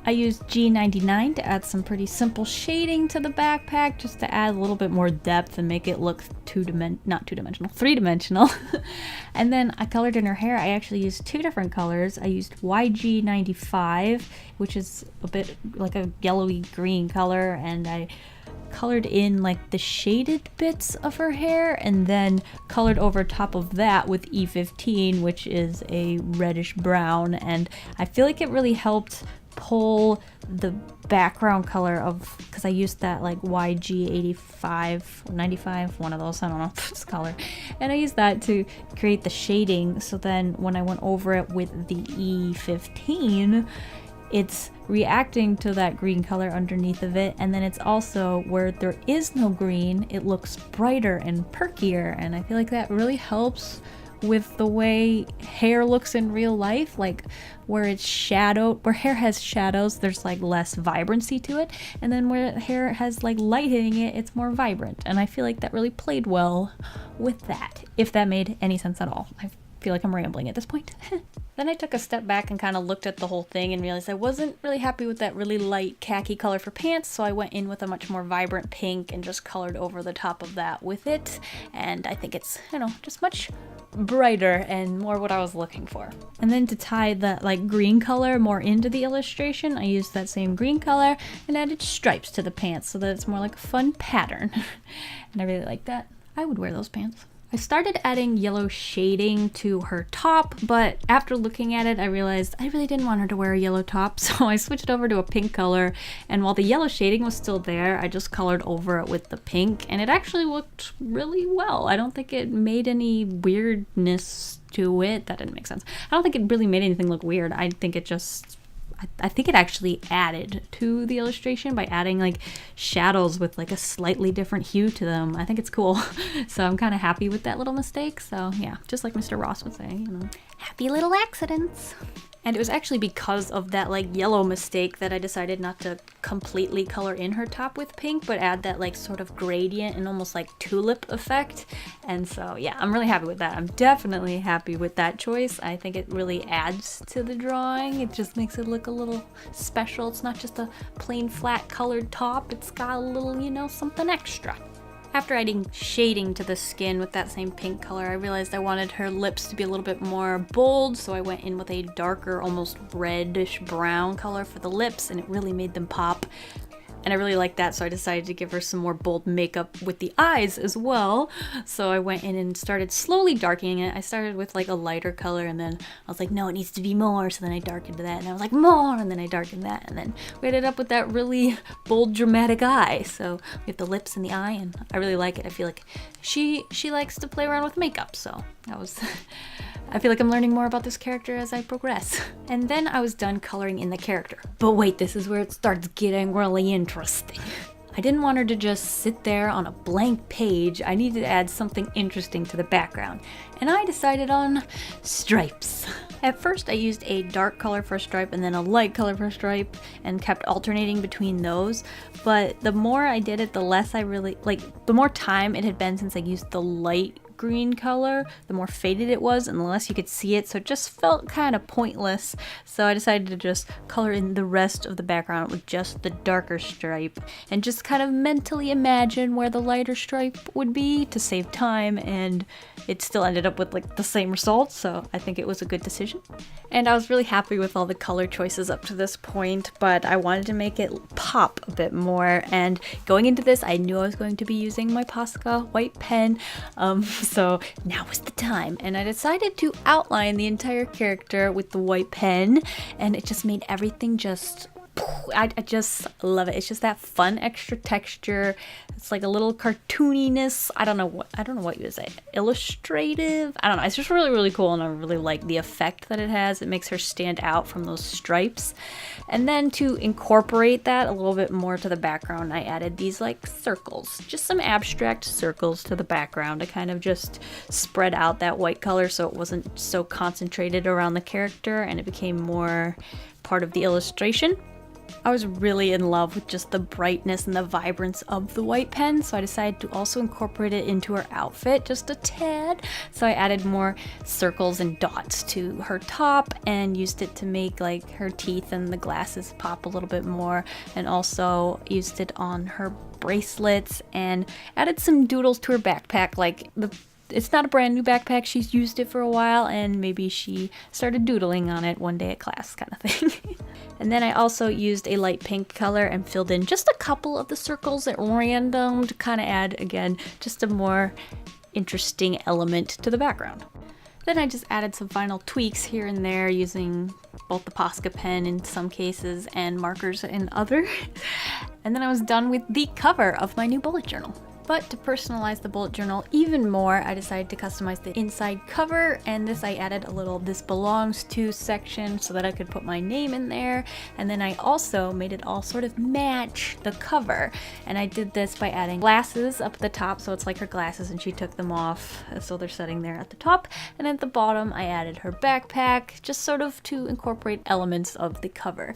I used G99 to add some pretty simple shading to the backpack, just to add a little bit more depth and make it look three-dimensional. And then I colored in her hair. I actually used two different colors. I used YG95, which is a bit like a yellowy green color, and I colored in like the shaded bits of her hair and then colored over top of that with E15, which is a reddish brown, and I feel like it really helped pull the background color of, because I used that like YG85 or 95, one of those, I don't know this color, and I used that to create the shading. So then when I went over it with the E15, it's reacting to that green color underneath of it, and then it's also where there is no green, it looks brighter and perkier, and I feel like that really helps with the way hair looks in real life, like where it's shadowed, where hair has shadows, there's like less vibrancy to it, and then where hair has like light hitting it, it's more vibrant, and I feel like that really played well with that, if that made any sense at all. I feel like I'm rambling at this point. Then I took a step back and kind of looked at the whole thing and realized I wasn't really happy with that really light khaki color for pants, so I went in with a much more vibrant pink and just colored over the top of that with it, and I think it's, you know, just much brighter and more what I was looking for. And then to tie that like green color more into the illustration, I used that same green color and added stripes to the pants so that it's more like a fun pattern. And I really like that. I would wear those pants. I started adding yellow shading to her top, but after looking at it, I realized I really didn't want her to wear a yellow top, so I switched over to a pink color, and while the yellow shading was still there, I just colored over it with the pink, and it actually looked really well. I don't think it made any weirdness to it. That didn't make sense. I don't think it really made anything look weird. I think it just... I think it actually added to the illustration by adding like shadows with like a slightly different hue to them. I think it's cool. So I'm kind of happy with that little mistake. So yeah, just like Mr. Ross would say, you know, happy little accidents. And it was actually because of that like yellow mistake that I decided not to completely color in her top with pink, but add that like sort of gradient and almost like tulip effect. And so yeah, I'm really happy with that. I'm definitely happy with that choice. I think it really adds to the drawing. It just makes it look a little special. It's not just a plain flat colored top. It's got a little, you know, something extra. After adding shading to the skin with that same pink color, I realized I wanted her lips to be a little bit more bold, so I went in with a darker, almost reddish brown color for the lips, and it really made them pop. And I really liked that, so I decided to give her some more bold makeup with the eyes as well. So I went in and started slowly darkening it. I started with like a lighter color, and then I was like, no, it needs to be more. So then I darkened that, and I was like, more, and then I darkened that, and then we ended up with that really bold, dramatic eye. So we have the lips and the eye, and I really like it. I feel like she likes to play around with makeup, so that was... I feel like I'm learning more about this character as I progress. And then I was done coloring in the character. But wait, this is where it starts getting really interesting. I didn't want her to just sit there on a blank page. I needed to add something interesting to the background. And I decided on stripes. At first I used a dark color for a stripe and then a light color for a stripe and kept alternating between those. But the more I did it, the less I really, like, the more time it had been since I used the light green color, the more faded it was and the less you could see it, so it just felt kind of pointless. So I decided to just color in the rest of the background with just the darker stripe and just kind of mentally imagine where the lighter stripe would be to save time, and it still ended up with like the same result, so I think it was a good decision. And I was really happy with all the color choices up to this point, but I wanted to make it pop a bit more, and going into this I knew I was going to be using my Posca white pen, so now was the time, and I decided to outline the entire character with the white pen, and it just made everything just... I just love it. It's just that fun extra texture. It's like a little cartooniness. I don't know what you would say. Illustrative? I don't know. It's just really, really cool, and I really like the effect that it has. It makes her stand out from those stripes. And then to incorporate that a little bit more to the background, I added these like circles. Just some abstract circles to the background to kind of just spread out that white color so it wasn't so concentrated around the character and it became more part of the illustration. I was really in love with just the brightness and the vibrance of the white pen, so I decided to also incorporate it into her outfit just a tad. So I added more circles and dots to her top and used it to make like her teeth and the glasses pop a little bit more, and also used it on her bracelets and added some doodles to her backpack. Like it's not a brand new backpack, she's used it for a while and maybe she started doodling on it one day at class kind of thing. And then I also used a light pink color and filled in just a couple of the circles at random to kind of add, again, just a more interesting element to the background. Then I just added some final tweaks here and there using both the Posca pen in some cases and markers in other. And then I was done with the cover of my new bullet journal. But to personalize the bullet journal even more, I decided to customize the inside cover, and this I added a little "this belongs to" section so that I could put my name in there, and then I also made it all sort of match the cover, and I did this by adding glasses up at the top, so it's like her glasses and she took them off, so they're sitting there at the top, and at the bottom I added her backpack, just sort of to incorporate elements of the cover.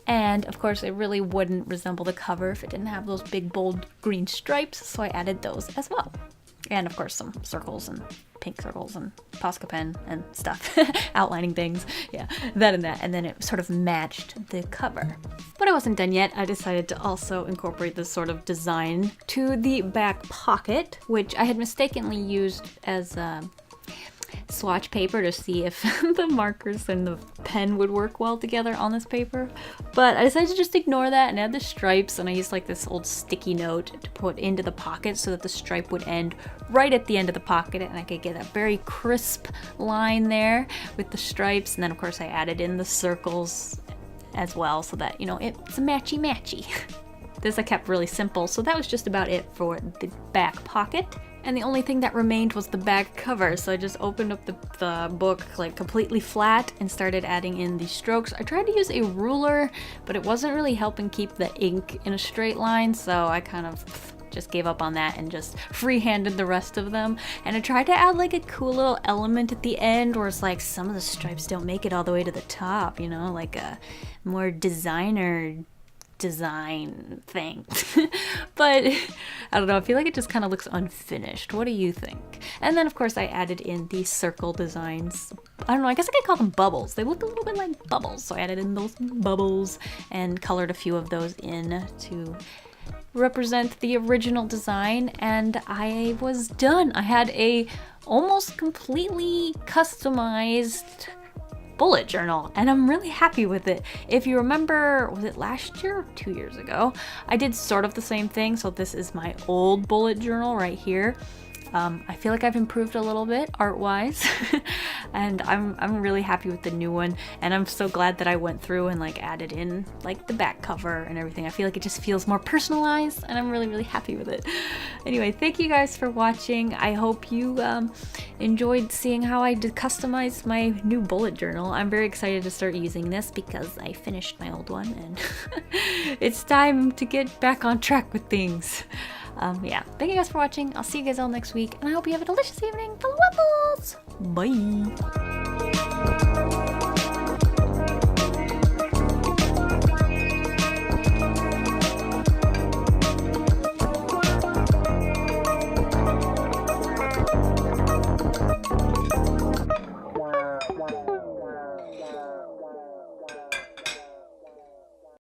And of course it really wouldn't resemble the cover if it didn't have those big bold green stripes, so I added those as well. And of course some circles and pink circles and Posca pen and stuff, outlining things, yeah, that and that, and then it sort of matched the cover. But I wasn't done yet. I decided to also incorporate this sort of design to the back pocket, which I had mistakenly used as swatch paper to see if the markers and the pen would work well together on this paper, but I decided to just ignore that and add the stripes, and I used like this old sticky note to put into the pocket so that the stripe would end right at the end of the pocket and I could get a very crisp line there with the stripes. And then of course I added in the circles as well so that, you know, it's a matchy. This I kept really simple, so that was just about it for the back pocket. And the only thing that remained was the back cover, so I just opened up the book like completely flat and started adding in the strokes. I tried to use a ruler, but it wasn't really helping keep the ink in a straight line, so I kind of just gave up on that and just free-handed the rest of them. And I tried to add like a cool little element at the end where it's like some of the stripes don't make it all the way to the top, you know, like a more designer design thing. But I don't know, I feel like it just kind of looks unfinished. What do you think? And then of course I added in these circle designs. I don't know, I guess I could call them bubbles. They look a little bit like bubbles, so I added in those bubbles and colored a few of those in to represent the original design, and I was done. I had a almost completely customized bullet journal and I'm really happy with it. If you remember, was it last year or 2 years ago? I did sort of the same thing, so this is my old bullet journal right here. I feel like I've improved a little bit art-wise and I'm really happy with the new one, and I'm so glad that I went through and like added in like the back cover and everything. I feel like it just feels more personalized and I'm really happy with it. Anyway, thank you guys for watching. I hope you enjoyed seeing how I did customize my new bullet journal. I'm very excited to start using this because I finished my old one and it's time to get back on track with things. Yeah, thank you guys for watching. I'll see you guys all next week, and I hope you have a delicious evening full of waffles. Bye!